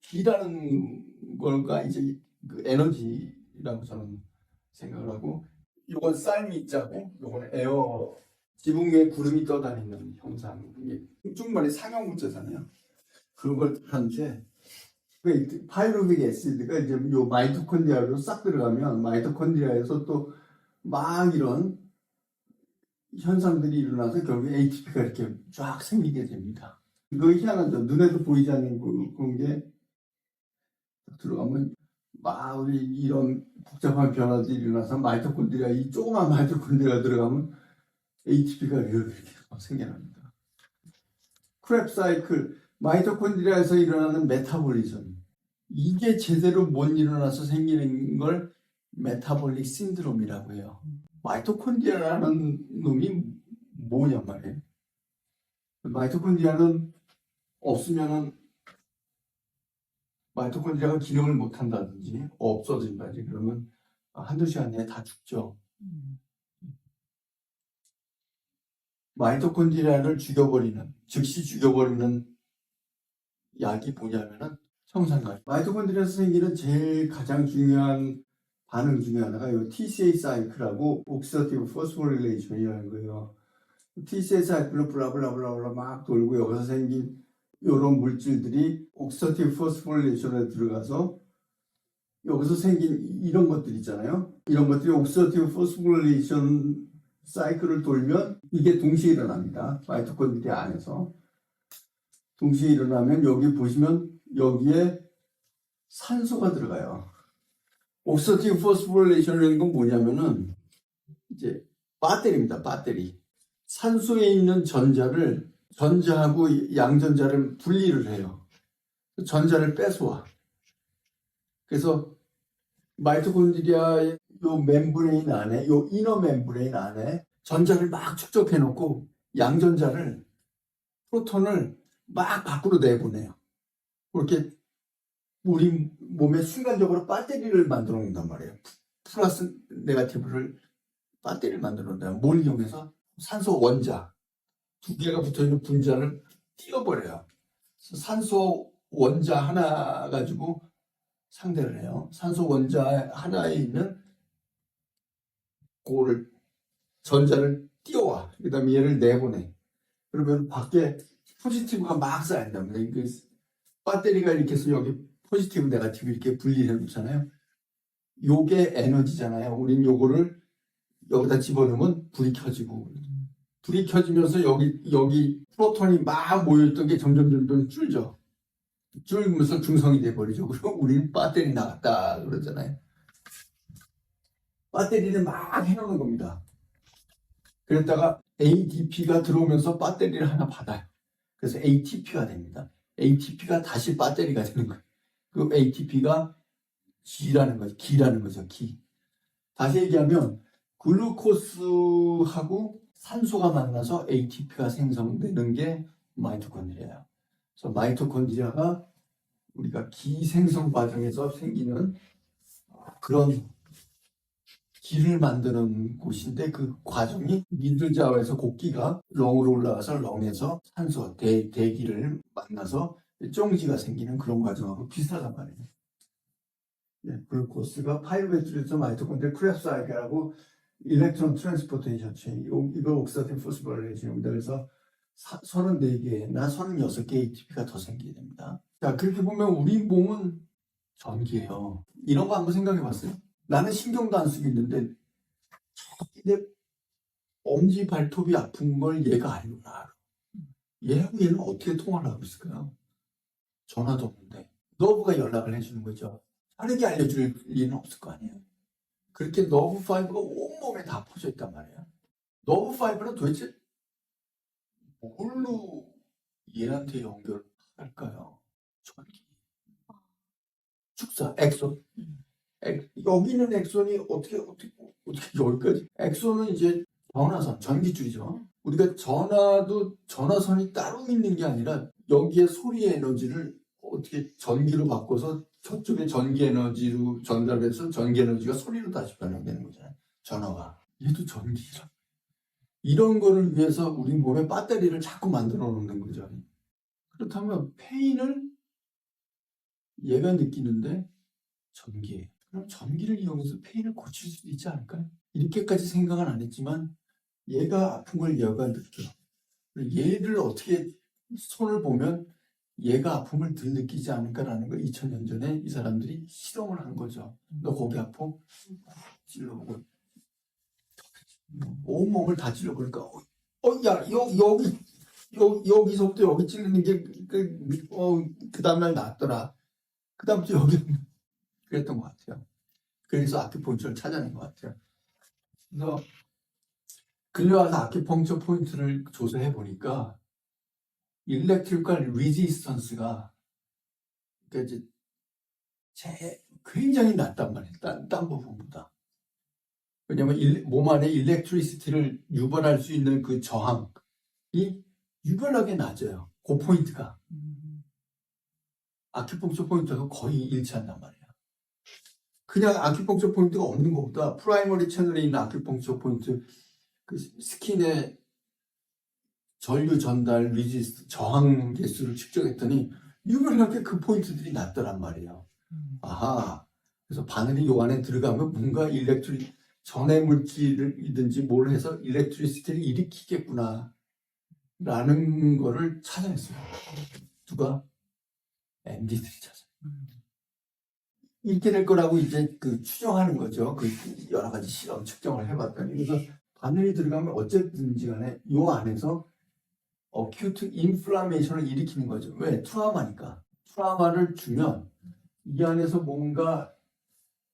B라는 걸가 이제 그 에너지라고 저는 생각을 하고, 요건 쌀미 자고 요건 에어, 지붕 위에 구름이 떠다니는 형상. 이게 중말이 상형 문자잖아요. 그런 걸 하는데, 파이루빅 애시드가 이제 요 마이토콘드리아로 싹 들어가면 마이토콘드리아에서 또 막 이런 현상들이 일어나서 결국에 ATP가 이렇게 쫙 생기게 됩니다. 이거 희한하죠. 눈에도 보이지 않는 그런 게 들어가면 막 우리 이런 복잡한 변화들이 일어나서 마이토콘드리아, 이 조그만 마이토콘드리아 들어가면 ATP가 이렇게 생겨납니다. 크랩 사이클, 마이토콘드리아에서 일어나는 메타볼리즘. 이게 제대로 못 일어나서 생기는 걸 메타볼릭 신드롬이라고 해요. 마이토콘드리아라는 놈이 뭐냔 말이에요. 마이토콘드리아는 없으면은 마이토콘드리아가 기능을 못 한다든지 없어진다든지 그러면 한두 시간 내에 다 죽죠. 마이토콘드리아를 죽여버리는, 즉시 죽여버리는 약이 뭐냐면은 청산가리. 마이토콘드리아에서 생기는 제일 가장 중요한 반응 중에 하나가 이 TCA 사이클하고 옥시다티브 포스포릴레이션이라는 거예요. TCA 사이클로 블라블라블라블라 막 돌고 여기서 생긴 이런 물질들이 옥시다티브 포스포릴레이션에 들어가서 여기서 생긴 이런 것들 있잖아요. 이런 것들이 옥시다티브 포스포릴레이션 사이클을 돌면 이게 동시에 일어납니다. 마이토콘드리아 안에서. 동시에 일어나면 여기 보시면 여기에 산소가 들어가요. 옥시다티브 포스포릴레이션이라는 건 뭐냐면은 이제 배터리입니다. 배터리. 산소에 있는 전자를, 전자하고 양전자를 분리를 해요. 전자를 뺏어와. 그래서 마이토콘드리아의 요 멤브레인 안에, 요 이너 멤브레인 안에 전자를 막 축적해 놓고 양전자를, 프로톤을 막 밖으로 내보내요. 그렇게 우리 몸에 순간적으로 배터리를 만들어 놓는단 말이에요. 플러스 네가티브를, 배터리를 만들어 놓는다. 뭘 이용해서? 산소 원자 두 개가 붙어있는 분자를 띄워버려요. 산소 원자 하나 가지고 상대를 해요. 산소 원자 하나에 있는 그거를, 전자를 띄워와. 그 다음에 얘를 내보내. 그러면 밖에 포지티브가 막 쌓인답니다. 배터리가 이렇게 해서 여기 포지티브, 네가티브 이렇게 분리해 놓잖아요. 요게 에너지잖아요. 우린 요거를 여기다 집어넣으면 불이 켜지고, 불이 켜지면서 여기 프로톤이 막 모여있던 게 점점 줄죠. 줄면서 중성이 돼버리죠. 그리고 우리는 배터리 나갔다 그러잖아요. 배터리를 막 해놓는 겁니다. 그랬다가 ADP가 들어오면서 배터리를 하나 받아요. 그래서 ATP가 됩니다. ATP가 다시 배터리가 되는 거예요. 그 ATP가 기라는 거죠. 기. 다시 얘기하면 글루코스하고 산소가 만나서 ATP가 생성되는 게 마이토콘드리아예요. 그래서 마이토콘드리아가 우리가 기 생성 과정에서 생기는 그런 기를 만드는 곳인데, 그 과정이 미들자와에서 곡기가 렁으로 올라가서 렁에서 산소, 대기를 만나서 쫑지가 생기는 그런 과정하고 비슷하단 말이에요. 네, 글루코스가 파이루베트에서 마이토콘드리아 크랩 사이클하고 일렉트론 트랜스포테이션 체인, 이걸 옥시다티브 포스포릴레이션입니다. 그래서 34개나 36개 ATP가 더 생기게 됩니다. 자, 그렇게 보면 우리 몸은 전기예요. 이런 거 한번 생각해 봤어요? 나는 신경도 안 쓰고 있는데 내 엄지 발톱이 아픈 걸 얘가 알구나. 얘하고 얘는 어떻게 통화를 하고 있을까요? 전화도 없는데. 너브가 연락을 해주는 거죠. 다르게 알려줄 리는 없을 거 아니에요. 그렇게 너브 파이브가 온몸에 다 퍼져 있단 말이에요. 너브 파이브는 도대체 뭘로 얘한테 연결할까요? 전기. 축사, 엑소. 여기 있는 엑손이 어떻게 여기까지? 엑손은 이제 전화선, 전기줄이죠. 우리가 전화도 전화선이 따로 있는 게 아니라 여기에 소리의 에너지를 어떻게 전기로 바꿔서 저쪽에 전기 에너지로 전달해서 전기 에너지가 소리로 다시 변형되는 거잖아요. 전화가. 얘도 전기라. 이런 거를 위해서 우리 몸에 배터리를 자꾸 만들어 놓는 거죠. 그렇다면 페인을 얘가 느끼는데 전기예요. 그럼 전기를 이용해서 페인을 고칠 수도 있지 않을까요? 이렇게까지 생각은 안 했지만 얘가 아픈 걸 얘가 느껴. 얘를 어떻게 손을 보면 얘가 아픔을 덜 느끼지 않을까라는 걸 2000년 전에 이 사람들이 실험을 한 거죠. 너 거기 아파? 찔러보고 온몸을 다 찔러. 그러니까 야 여기서부터 여기 찔리는 게 그 다음날 낫더라. 그 다음부터 여기 그랬던 것 같아요. 그래서 아큐펑처를 찾아낸 것 같아요. 그래서 근래와서 아큐펑처 포인트를 조사해 보니까 일렉트리컬 리지스턴스가 그러니까 이제 굉장히 낮단 말이에요. 딴 부분보다. 왜냐면 몸 안에 일렉트리시티를 유발할 수 있는 그 저항이 유별나게 낮아요. 그 포인트가. 아큐펑처 포인트하고 거의 일치한단 말이에요. 그냥 아큐펑처 포인트가 없는 것보다 프라이머리 채널에 있는 아큐펑처 포인트, 그 스킨의 전류 전달 리지스트 저항 개수를 측정했더니 유별나게 그 포인트들이 낮더란 말이에요. 아하. 그래서 바늘이 요 안에 들어가면 뭔가 전해 물질이든지 뭘 해서 일렉트리시티를 일으키겠구나 라는 거를 찾아냈어요. 누가? MD들이 찾아. 이렇게 될 거라고 이제 그 추정하는 거죠. 그 여러 가지 실험 측정을 해봤더니. 그래서 바늘이 들어가면 어쨌든지 간에 요 안에서 어큐트 인플라메이션을 일으키는 거죠. 왜? 트라우마니까. 트라우마를 주면 이 안에서 뭔가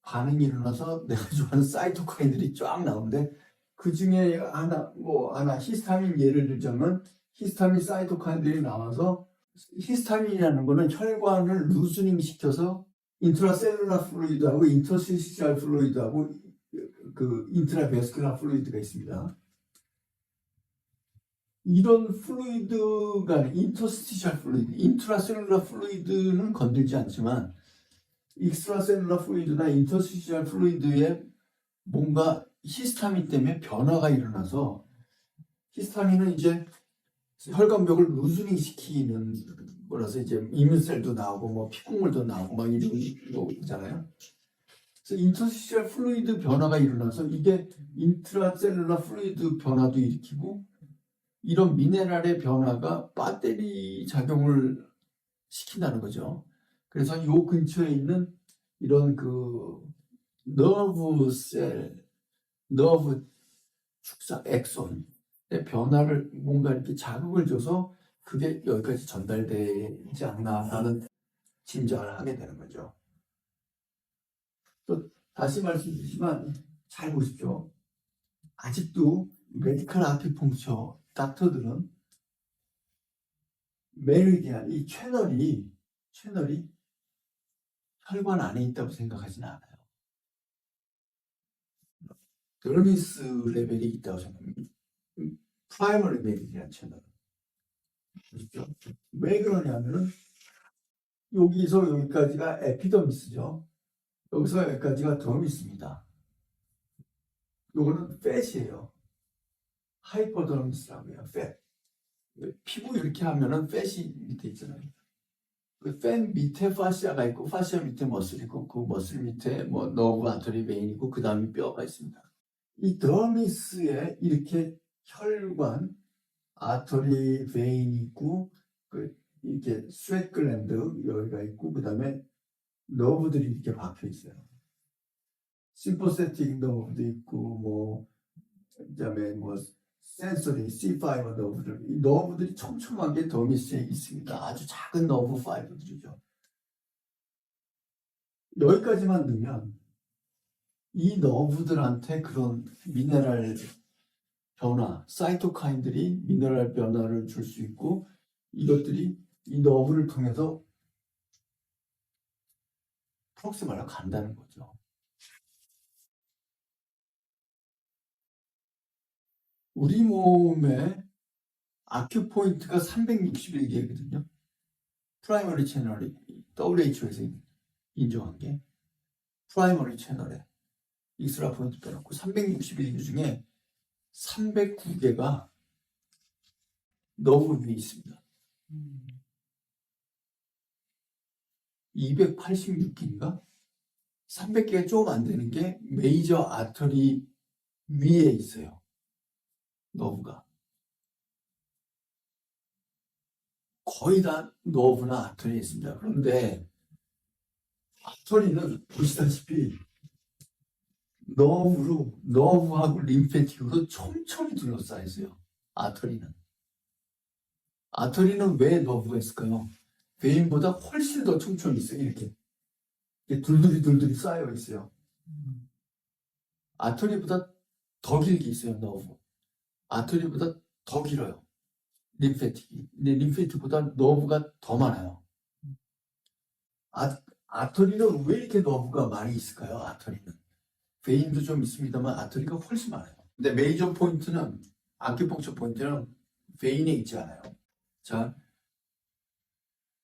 반응이 일어나서 내가 좋아하는 사이토카인들이 쫙 나오는데 그 중에 하나 히스타민 예를 들자면 히스타민 사이토카인들이 나와서 히스타민이라는 거는 혈관을 루즈닝 시켜서 인트라셀룰라 플루이드하고 인터스티셜 플루이드하고 그 인트라베스큘라 플루이드가 있습니다. 이런 플루이드가 인터스티셜 플루이드, 인트라셀룰라 플루이드는 건들지 않지만 익스트라셀룰라 플루이드나 인터스티셜 플루이드에 뭔가 히스타민 때문에 변화가 일어나서 히스타민은 이제 혈관벽을 루즈닝 시키는 거라서 이제 이민셀도 나오고 뭐 피국물도 나오고 막 이런 거 있잖아요. 그래서 인터스티셜 플루이드 변화가 일어나서 이게 인트라셀룰라 플루이드 변화도 일으키고 이런 미네랄의 변화가 배터리 작용을 시킨다는 거죠. 그래서 요 근처에 있는 이런 그 너브 셀, 너브 축사, 엑손의 변화를 뭔가 이렇게 자극을 줘서 그게 여기까지 전달되지 않나라는 짐작을 하게 되는 거죠. 또 다시 말씀드리지만 잘 보십시오. 아직도 메디컬 아큐펑처 닥터들은 메리디안, 이 채널이 혈관 안에 있다고 생각하지는 않아요. 더미스 레벨이 있다고 생각합니다. 프라이머리 메리디안 채널. 보십시오. 왜 그러냐면은 여기서 여기까지가 에피더미스죠. 여기서 여기까지가 더미스입니다. 요거는 팻이에요. 하이퍼더미스라고 해요. 팻. 피부 이렇게 하면은 팻이 밑에 있잖아요. 그 팻 밑에 파시아가 있고 파시아 밑에 머슬이 있고 그 머슬 밑에 뭐 너브 아터리 베인 있고 그 다음에 뼈가 있습니다. 이 더미스에 이렇게 혈관, 아터리 베인이 있고 그 이렇게 스웨트 글랜드 여기가 있고 그 다음에 너브들이 이렇게 박혀 있어요. 심포세틱 너브도 있고 뭐 그다음에 뭐 센서리 C5 너브들 이 너브들이 촘촘하게 더미스에 있습니다. 아주 작은 너브 파이브들이죠. 여기까지만 넣으면 이 너브들한테 그런 미네랄 변화, 사이토카인들이 미네랄 변화를 줄 수 있고 이것들이 이 너브를 통해서 프록시말로 간다는 거죠. 우리 몸에 아큐포인트가 361개거든요. 프라이머리 채널이 WHO에서 인정한 게 프라이머리 채널에 익스트라 포인트 빼놓고 361개 중에 309개가 너브 위에 있습니다. 286개인가? 300개가 조금 안 되는 게 메이저 아터리 위에 있어요. 너브가. 거의 다 너브나 아터리에 있습니다. 그런데 아터리는 보시다시피 너브하고 림페틱으로 촘촘히 둘러싸여 있어요. 아터리는 왜 너브가 있을까요? 베인보다 훨씬 더 촘촘히 있어요. 이렇게 둘둘이 쌓여 있어요. 아터리보다 더 길게 있어요. 너브. 아터리보다 더 길어요. 림페틱이. 근데 림페틱보다 너브가 더 많아요. 아터리는 왜 이렇게 너브가 많이 있을까요? 아터리는 베인도 좀 있습니다만 아터리가 훨씬 많아요. 근데 메이저 포인트는 아큐펑처 포인트는 베인에 있지 않아요. 자,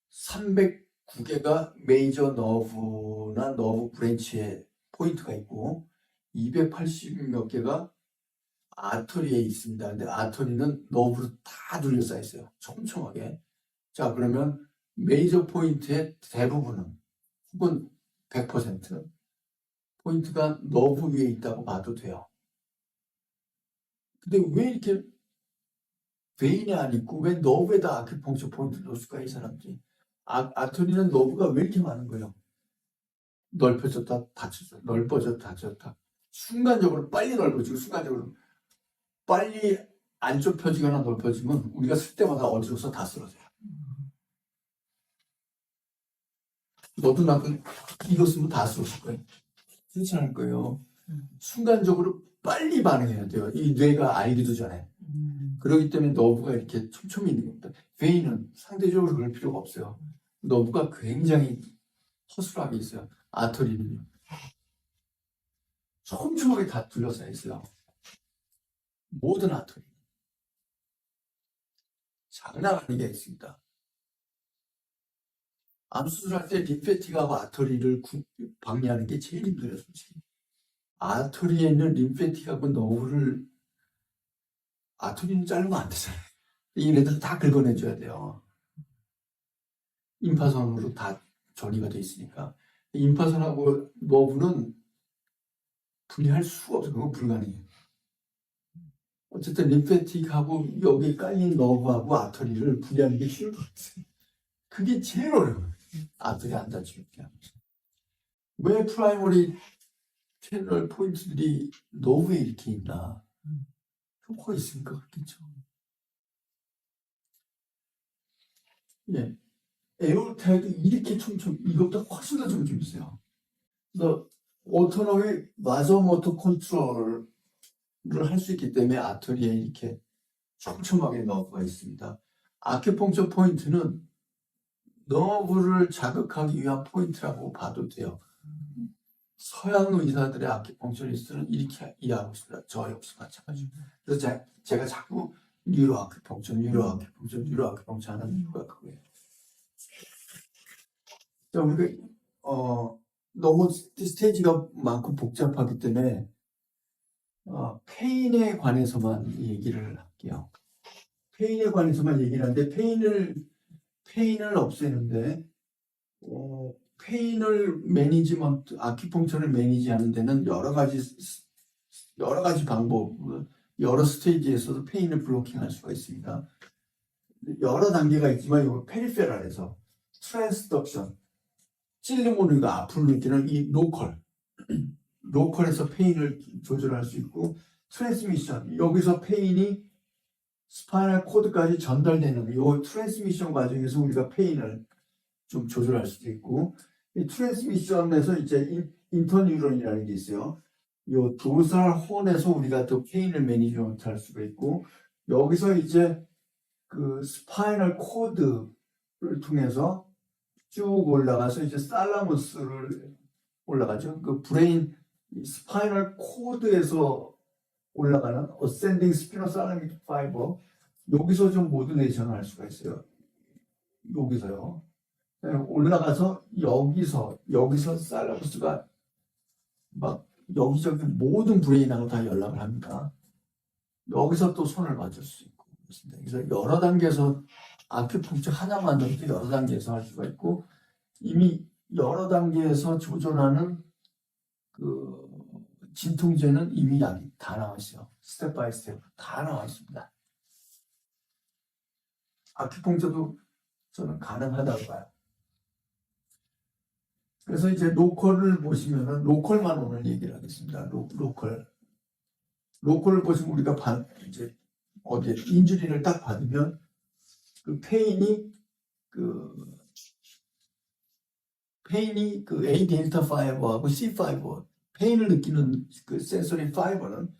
309개가 메이저 너브나 너브 브랜치에 포인트가 있고 280 몇 개가 아터리에 있습니다. 근데 아터리는 너브로 다 둘러싸여 있어요. 촘촘하게. 자, 그러면 메이저 포인트의 대부분은 혹은 100% 포인트가 너브 위에 있다고 봐도 돼요. 근데 왜 이렇게 베인에 안 있고 왜 너브에다 아큐펑처 포인트를 넣을까 이 사람들이. 아터리는 너브가 왜 이렇게 많은 거예요? 넓혀졌다 닫혔다 넓어졌다 닫혔다 순간적으로 빨리 넓어지고 순간적으로 빨리 안 좁혀지거나 넓어지면 우리가 쓸 때마다 어디로서 다 쓰러져요. 너도 나도 이거 쓰면 다 쓰러질 거예요. 그렇지 않을 거예요. 순간적으로 빨리 반응해야 돼요. 이 뇌가 알기도 전에. 그렇기 때문에 너브가 이렇게 촘촘히 있는 겁니다. 베인은 상대적으로 그럴 필요가 없어요. 너브가 굉장히 허술하게 있어요. 아터리는요. 촘촘하게 다 둘러싸여 있어요. 모든 아터리. 장난 아니게 있습니다. 암 수술할 때 림페틱하고 아터리를 방해하는 게 제일 힘들어요, 솔직히. 아터리에 있는 림페틱하고 너브를 아터리는 자르면 안 되잖아요. 얘네들 다 긁어내줘야 돼요. 임파선으로 다 전이가 돼 있으니까. 임파선하고 너브는 분리할 수가 없어요. 그건 불가능해요. 어쨌든 림페틱하고 여기 깔린 너브하고 아터리를 분리하는 게 쉬울 것 같아요. 그게 제일 어려워요. 아터리 안 다치게 하면서. 왜 프라이머리 채널 포인트들이 너브에 이렇게 있나? 효과가 있으니까 그렇겠죠. 예. 에어타이도 이렇게 이것보다 훨씬 더 촘촘히 있어요. 그래서 오토노믹 마저모터 컨트롤을 할 수 있기 때문에 아터리에 이렇게 촘촘하게 너브가 있습니다. 아큐펑처 포인트는 너브를 자극하기 위한 포인트라고 봐도 돼요. 서양 의사들의 아큐펑처리스트는 이렇게 이해하고 있습니다. 저 역시 마찬가지고. 그래서 제가 자꾸 뉴로 아큐펑처 하는 이유가 그거예요. 자, 우리가 너무 스테이지가 많고 복잡하기 때문에 페인에 관해서만 얘기를 할게요. 페인에 관해서만 얘기를 하는데 페인을 없애는데 페인을 아큐펑처를 매니지하는 데는 여러 가지 방법, 여러 스테이지에서도 페인을 블로킹할 수가 있습니다. 여러 단계가 있지만 이거 페리페랄에서 트랜스덕션, 찔리면 우리가 아픔을 느끼는 이 로컬에서 페인을 조절할 수 있고, 트랜스미션, 여기서 페인이 스파이널 코드까지 전달되는 이 트랜스미션 과정에서 우리가 페인을 좀 조절할 수도 있고, 이 트랜스미션에서 이제 인터뉴런이라는 게 있어요. 이 도살 혼에서 우리가 또 페인을 매니지먼트 할 수가 있고, 여기서 이제 그 스파이널 코드를 통해서 쭉 올라가서 이제 살라무스를 올라가죠. 그 브레인 스파이널 코드에서 올라가는 어센딩 스피노살라믹 파이버, 여기서 좀 모듈레이션을 할 수가 있어요. 여기서요. 올라가서 여기서 살라무스가 막 여기저기 모든 브레인하고 다 연락을 합니다. 여기서 또 손을 맞을 수 있고 그렇습니다. 그래서 여러 단계에서 아큐펑처 하나만으로도 여러 단계에서 할 수가 있고, 이미 여러 단계에서 조절하는 그 진통제는 이미 약이 다 나와 있어요. 스텝 바이 스텝 다 나와 있습니다. 아큐펑처도 저는 가능하다고 봐요. 그래서 이제 로컬을 보시면은 로컬만 오늘 얘기를 하겠습니다. 로컬을 보시면 우리가 이제 어디에 인주리를 딱 받으면 그 페인이 그 A 델타 파이버하고 C5 페인을 느끼는 그 센서리 파이버는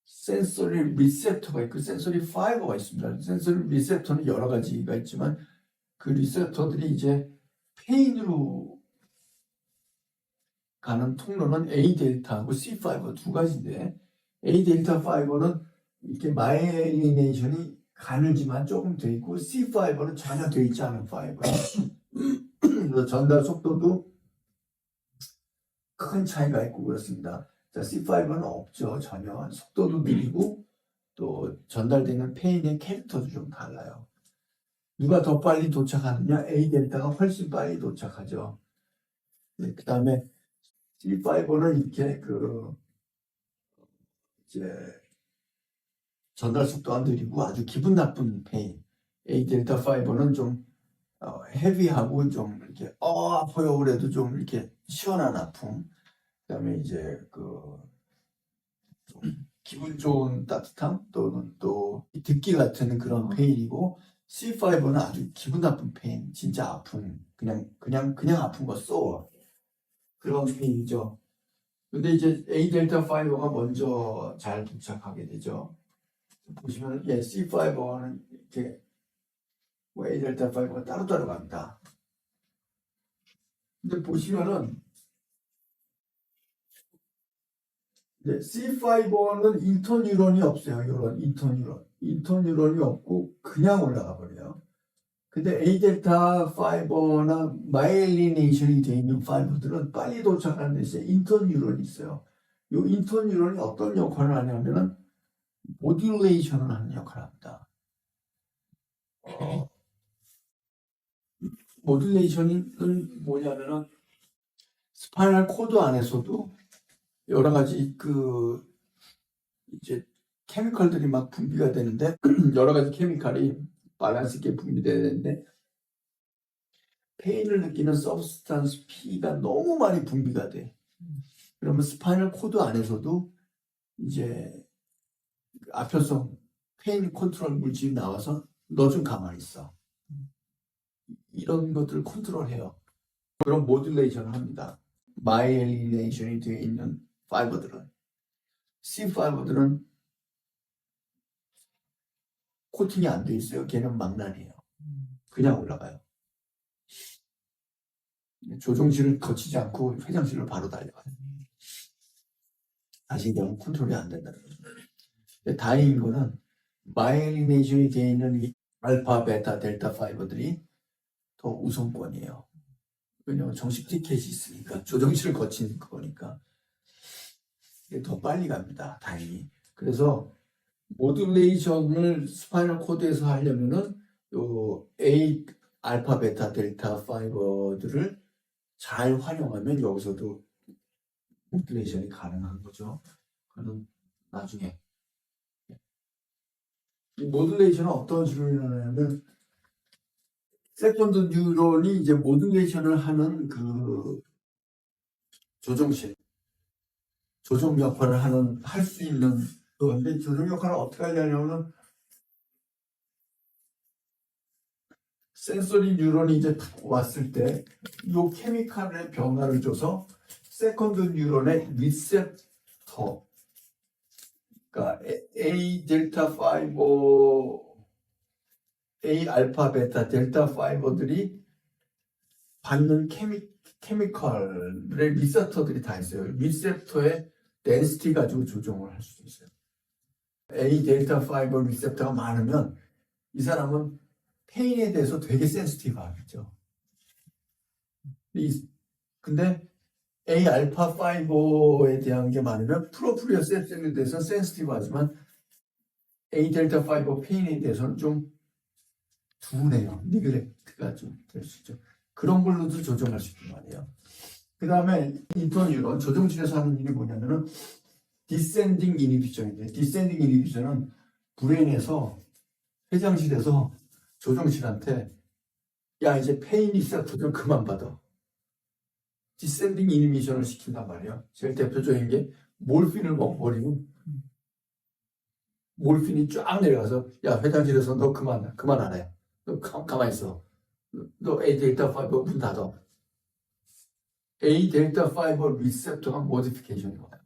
센서리 리셉터가 있고 센서리 파이버가 있습니다. 센서리 리셉터는 여러 가지가 있지만 그 리셉터들이 이제 페인으로 가는 통로는 A 델타하고 C5 두 가지인데 A 델타 파이버는 이렇게 마이리네이션이 가늘지만 조금 돼 있고 C5는 전혀 돼 있지 않은 파이버예요. 그래서 전달 속도도 큰 차이가 있고 그렇습니다. 자, C5는 없죠. 전혀. 속도도 느리고 또 전달되는 페인의 캐릭터도 좀 달라요. 누가 더 빨리 도착하느냐? A 델타가 훨씬 빨리 도착하죠. 네, 그 다음에 C5는 이렇게 이제 전달 속도가 느리고 아주 기분 나쁜 페인. A 델타 파이버는 좀 헤비하고 좀 이렇게 아파요 그래도 좀 이렇게 시원한 아픔. 그다음에 이제 좀 기분 좋은 따뜻함 또는 또 듣기 같은 그런 페인이고 C5는 아주 기분 나쁜 페인, 진짜 아픈 그냥 아픈 거 쏘아 그런 페인이죠. 근데 이제 A 델타 파이버가 먼저 잘 도착하게 되죠. 보시면 C5는 이렇게 A 델타 파이버가 따로따로 갑니다. 근데 보시면은 C5는 인터뉴런이 없어요. 이런 인터뉴런이 없고 그냥 올라가 버려요. 근데 A 델타 파이버나 마이엘리네이션이 되어 있는 파이버들은 빨리 도착하는 대신에 인터뉴런이 있어요. 이 인터뉴런이 어떤 역할을 하냐면은 모듈레이션을 하는 역할을 합니다. 모듈레이션은 뭐냐면은 스파이널 코드 안에서도 여러 가지 이제 케미컬들이 막 분비가 되는데 여러 가지 케미컬이 밸런스 있게 분비되는데 페인을 느끼는 서브스탄스 P가 너무 많이 분비가 돼. 그러면 스파이널 코드 안에서도 이제 아편성 페인 컨트롤 물질이 나와서 너 좀 가만히 있어. 이런 것들을 컨트롤해요. 그런 모듈레이션을 합니다. 마이엘리네이션이 되어 있는 파이버들은 C5들은 코팅이 안 돼 있어요. 걔는 망난이에요. 그냥 올라가요. 조종실을 거치지 않고 회장실로 바로 달려가요. 다시 그냥 컨트롤이 안 된다는 거죠. 다행인 거는 마이엘리네이션이 되어 있는 이 알파, 베타, 델타 파이버들이 더 우선권이에요. 왜냐면 정식 티켓이 있으니까 조종실을 거친 거니까 더 빨리 갑니다. 다행히. 그래서 모듈레이션을 스파이널 코드에서 하려면은 요 A 알파, 베타, 델타 파이버들을 잘 활용하면 여기서도 모듈레이션이 가능한 거죠. 그는 나중에 이 모듈레이션은 어떤 식으로 일어나냐면 세컨드 뉴런이 이제 모듈레이션을 하는 조종 역할을 할 수 있는 근데 조종 역할을 어떻게 하냐면은 센서리 뉴런이 이제 탁 왔을 때 이 케미칼의 변화를 줘서 세컨드 뉴런의 리셉터 그러니까 A 델타 파이버 A 알파 베타 델타 파이버들이 받는 케미컬의 리셉터들이 다 있어요. 리셉터의 덴시티 가지고 조정을 할 수도 있어요. A 델타 파이버 리셉터가 많으면 이 사람은 페인에 대해서 되게 센시티브하겠죠. 근데 A 알파 파이버에 대한 게 많으면 프로프리오셉션에 대해서 센시티브하지만 A 델타 파이버 페인에 대해서는 좀 둔해요. 니글렉트가 좀 될 수 있죠. 그런 걸로도 조정할 수 있단 말이에요. 그 다음에 인터뉴런 조정실에서 하는 일이 뭐냐면은 디센딩 이니비션인데, 디센딩 이니비션은 브레인에서 회장실에서 조정실한테 야 이제 페인 리셉터 좀 그만 받아. 디센딩 이니비션을 시킨단 말이에요. 제일 대표적인 게 몰핀을 먹어버리면 몰핀이 쫙 내려가서 야 회장실에서 너 그만 안 해. 너 가만히 있어. 너 A 델타 파이버 문 닫아. A 델타 파이버 리셉터가 모디피케이션이 와요.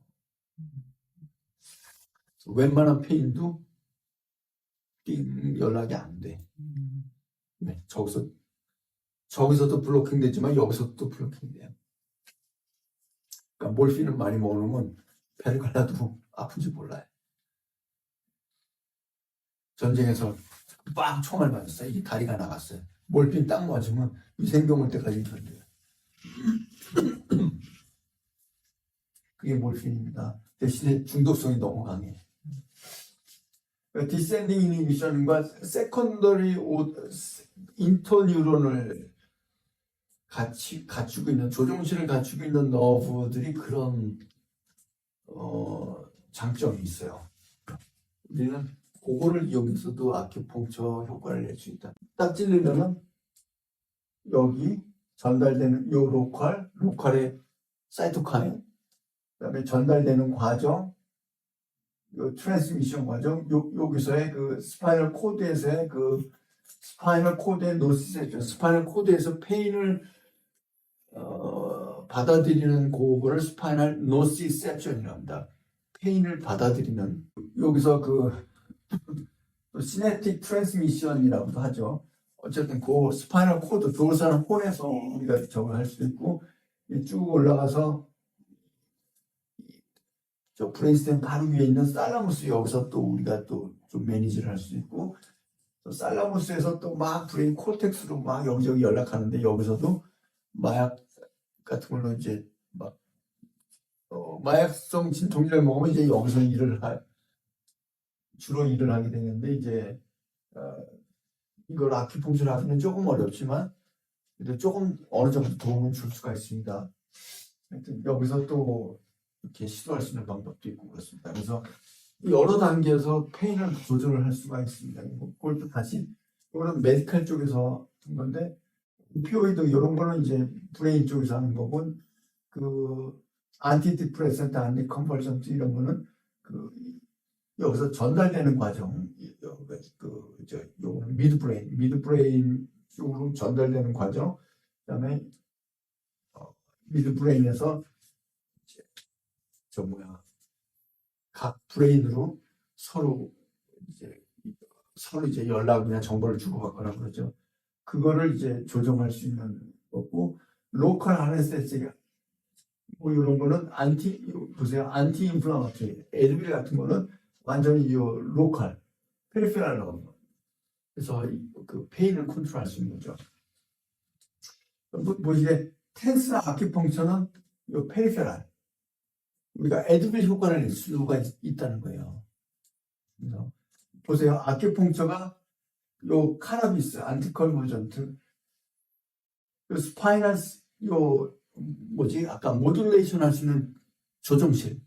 웬만한 페인도 띵 연락이 안 돼. 네, 저기서도 블로킹 되지만 여기서도 블로킹 돼요. 그러니까 몰핀을 많이 먹으면 배를 갈라도 아픈지 몰라요. 전쟁에서 빵 총알 맞았어요. 이게 다리가 나갔어요. 몰핀 딱 맞으면 위생병 올 때까지 견뎌요. 그게 몰핀입니다. 대신에 중독성이 너무 강해요. 디센딩 이니비션과 세컨더리 인터뉴런을 같이 갖추고 있는 조종실을 갖추고 있는 너브들이 그런 장점이 있어요. 우리는 그거를 이용해서도 아큐펑처 효과를 낼 수 있다. 딱 찔리면은 여기 전달되는 요 로컬의 사이토카인, 그다음에 전달되는 과정, 요 트랜스미션 과정, 여기서의 그 스파이널 코드에서의 그 스파이널 코드의 노시세션, 스파이널 코드에서 페인을 받아들이는 그거를 스파이널 노시셉션이라고 합니다. 페인을 받아들이는 여기서 그 시네틱 트랜스미션이라고도 하죠. 어쨌든 그 스파이널 코드 도르사는 혼에서 우리가 저걸 할 수도 있고 쭉 올라가서 저 브레인스템 바로 위에 있는 살라무스 여기서 또 우리가 또 좀 매니지를 할 수 있고 또 살라무스에서 또 막 브레인 콜텍스로 막 여기저기 연락하는데 여기서도 마약 같은 걸로 이제 막 마약성 진통제를 먹으면 이제 여기서 주로 일을 하게 되는데 이제 이걸 아큐펑처를 하기는 조금 어렵지만 그래도 조금 어느 정도 도움을 줄 수가 있습니다. 하여튼 여기서 또 이렇게 시도할 수 있는 방법도 있고 그렇습니다. 그래서 여러 단계에서 페인을 조절을 할 수가 있습니다. 그걸 또 다시 이거는 메디컬 쪽에서 한 건데 오피오이드 이런 거는 이제 브레인 쪽에서 하는 거고 그 안티디프레센트, 안티컨벌전트 이런 거는 그 여기서 전달되는 과정, 요거는 미드브레인 쪽으로 전달되는 과정, 그다음에 미드브레인에서 각 브레인으로 서로 이제 연락이나 정보를 주고받거나 그러죠. 그거를 이제 조정할 수 있는 거고, 로컬 아네스테틱 뭐 이런 거는 안티 인플라마토리, 에드빌 같은 거는 완전히 이 로컬, 페리페랄로 그래서 그 페인을 컨트롤할 수 있는 거죠. 이게 텐스나 아큐펑처는 이 페리페랄, 우리가 에드빌 효과를 낼 수가 있다는 거예요. 그래서 보세요. 아큐펑처가 요 카나비스, 안티컨버전트, 요 스파이널, 아까 모듈레이션 할 수 있는 조정실,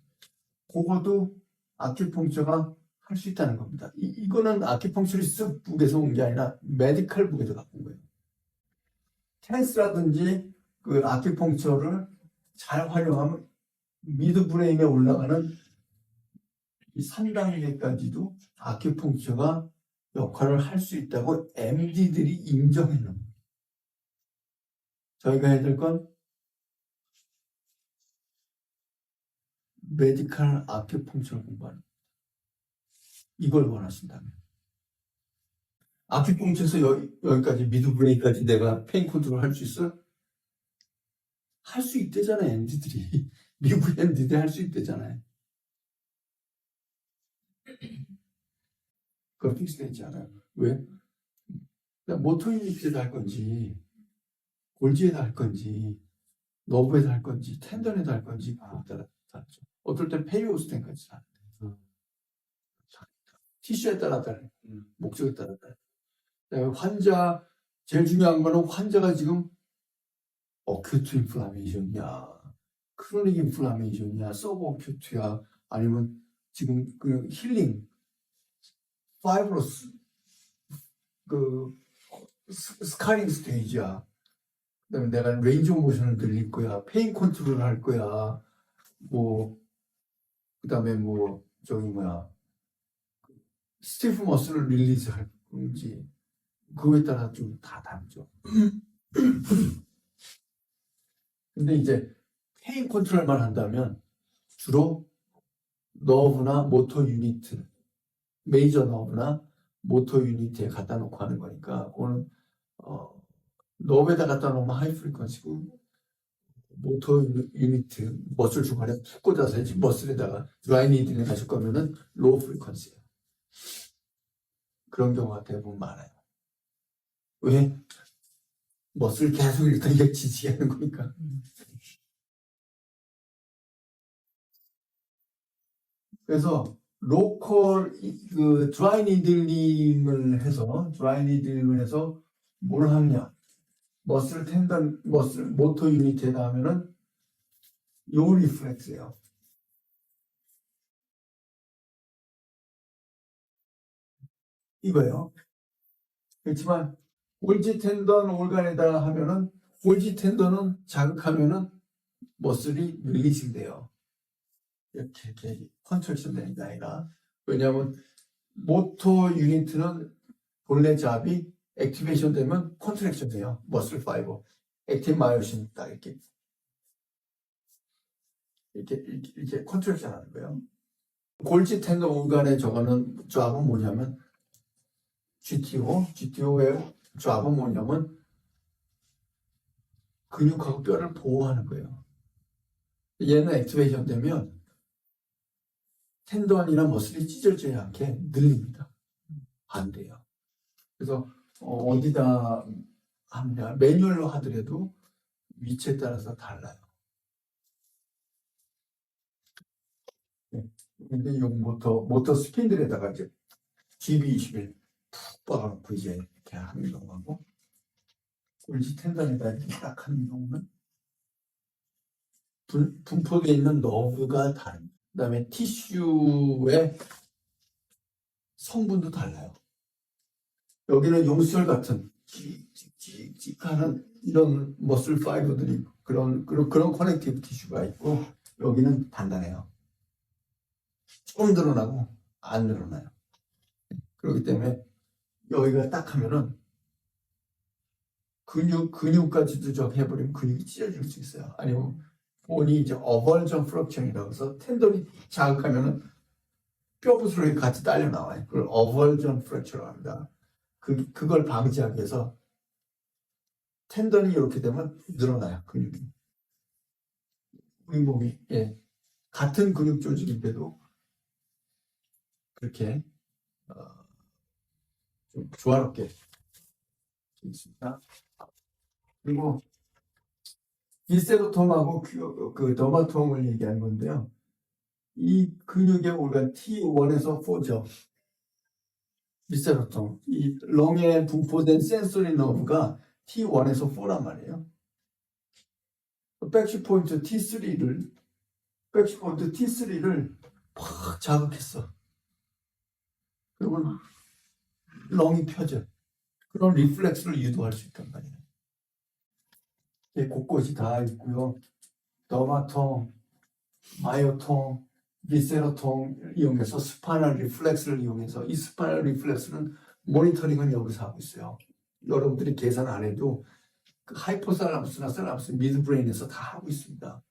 그거도 아큐펑처가 할 수 있다는 겁니다. 이거는 아큐펑처리스트 북에서 온 게 아니라 메디컬 북에서 갖고 온 거예요. 텐스라든지 그 아큐펑처를 잘 활용하면 미드브레인에 올라가는 이 3단계까지도 아큐펑처가 역할을 할 수 있다고 MD들이 인정해 놓은 거예요. 저희가 해야 될 건 메디컬 아큐펑처를 공부하는 거예요. 이걸 원하신다면 아큐펑처에서 여기까지 미드브레인까지 내가 페인 컨트롤 할 수 있어? 할 수 있대잖아요. MD들이 미국 MD들이 할 수 있대잖아요. 그거 픽스되지 않아요. 왜? 모토유니티에다 할 건지 골지에다 할 건지 너브에다 할 건지 텐던에다 할 건지 그거에 따라 다르죠. 어떨 땐 페리오스텐까지 다른데 티슈에 따라 다르고 목적에 따라 다르고 환자 제일 중요한 거는 환자가 지금 어큐트 인플라메이션이야, 크로닉 인플라메이션이야, 서브 어큐트야, 아니면 지금 그 힐링, 파이브로스, 그 스카링 스테이지야. 그다음에 내가 레인지 오브 모션을 늘릴 거야, 페인 컨트롤을 할 거야, 뭐 그다음에 뭐 저기 뭐야 스티프 머슬을 릴리즈 할 건지 그거에 따라 좀 다 다르죠. 근데 이제 페인 컨트롤만 한다면 주로 너브나 모터 유니트, 메이저 너브나 모터 유니트에 갖다 놓고 하는 거니까 그거는 너브에다 갖다 놓으면 하이 프리퀀시고 모터 유니트 머슬 중간에 푹 꽂아서 해야지 머슬에다가 드라이 니들링 하실 거면은 로우 프리퀀시예요. 그런 경우가 대부분 많아요. 왜? 머슬 계속 일단 이게 지지하는 거니까. 그래서 로컬 그 드라이 니들링을 해서 뭘 하느냐? 머슬 텐던 머슬 모터 유니트에다 하면은 요 리플렉스예요. 이거예요. 그렇지만 골지 텐던 올간에다 하면은 골지 텐던은 자극하면은 머슬이 릴리징 돼요. 이렇게 컨트랙션 되는 게 아니라. 왜냐하면 모터 유니트는 본래 잡이 액티베이션 되면 컨트랙션 돼요. 머슬 파이버. 액틴 마요신 딱 이렇게 컨트랙션 하는 거예요. 골지 텐던 올간의 저거는 잡은 뭐냐면 GTO의 잡은 뭐냐면 근육하고 뼈를 보호하는 거예요. 얘는 액티베이션 되면 텐던이나 머슬이 찢어지지 않게 늘립니다. 반대요. 그래서 어디다 하느냐, 매뉴얼로 하더라도 위치에 따라서 달라요. 근데 이 모터 스핀들에다가 이제 GB21 푹 박아놓고 이제 이렇게 하는 경우하고 골지 텐던에다 이렇게 딱 하는 경우는 분포되어 있는 너브가 다릅니다. 그 다음에 티슈의 성분도 달라요. 여기는 용수철 같은 찍찍찍찍하는 이런 머슬 파이버들이 그런 커넥티브 티슈가 있고 여기는 단단해요. 좀 늘어나고 안 늘어나요. 그렇기 때문에 여기가 딱 하면은 근육까지도 저 해버리면 근육이 찢어질 수 있어요. 아니면 본이 이제 어벌전 프랙션이라고 해서 텐던이 자극하면은 뼈 부스러기 같이 딸려 나와요. 그걸 어벌전 프랙처라고 합니다. 그걸 방지하기 위해서 텐던이 이렇게 되면 늘어나요. 근육이. 우리 몸이 같은 근육 조직인데도 그렇게 좀 조화롭게 있습니다. 그리고 비세로톰하고 그 더마톰을 얘기한 건데요. 이 근육의 올간 T1에서 4죠. 비세로톰. 이 렁에 분포된 센소리 너브가 T1에서 4란 말이에요. 백시포인트 T3를 팍 자극했어. 그러면 렁이 펴져. 그런 리플렉스를 유도할 수 있단 말이에요. 곳곳이 다 있고요. 더마통, 마이오통, 비세로통 이용해서 스파이널 리플렉스를 이용해서 이 스파이널 리플렉스는 모니터링은 여기서 하고 있어요. 여러분들이 계산 안 해도 그 하이포살라무스나 살라무스, 미드브레인에서 다 하고 있습니다.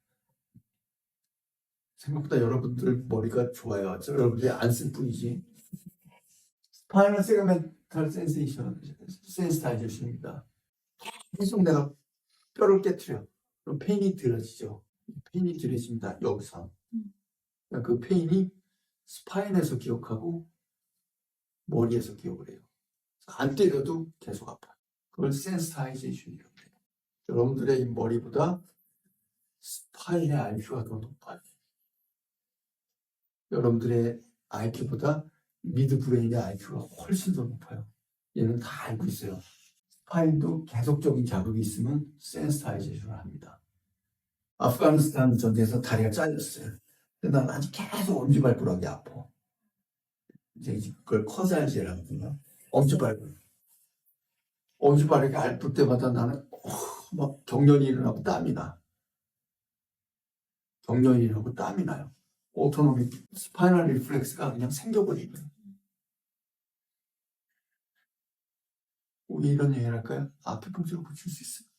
생각보다 여러분들 머리가 좋아요. 여러분들이 안 쓸 뿐이지. 스파이널 세그멘탈 센시타이제이션입니다. 계속 내가 뼈를 깨트려. 그럼 페인이 들어지죠. 페인이 들어집니다. 여기서. 그 페인이 스파인에서 기억하고 머리에서 기억을 해요. 안 때려도 계속 아파요. 그걸 센스타이제이션이라고 해요. 여러분들의 이 머리보다 스파인의 IQ가 더 높아요. 여러분들의 IQ보다 미드브레인의 IQ가 훨씬 더 높아요. 얘는 다 알고 있어요. 스파인도 계속적인 자극이 있으면 센스타이제이션을 합니다. 아프가니스탄 전쟁에서 다리가 잘렸어요. 근데 난 아직 계속 엄지발가락이 아파. 이제 그걸 커살지라고 하거든요. 엄지발가락. 엄지발가락이 앓을 때마다 나는 막 경련이 일어나고 땀이 나. 경련이 일어나고 땀이 나요. 오토노믹 스파이널 리플렉스가 그냥 생겨버리거든요. 우리 이런 얘기를 할까요? 아큐펑처로 고칠 수 있어요.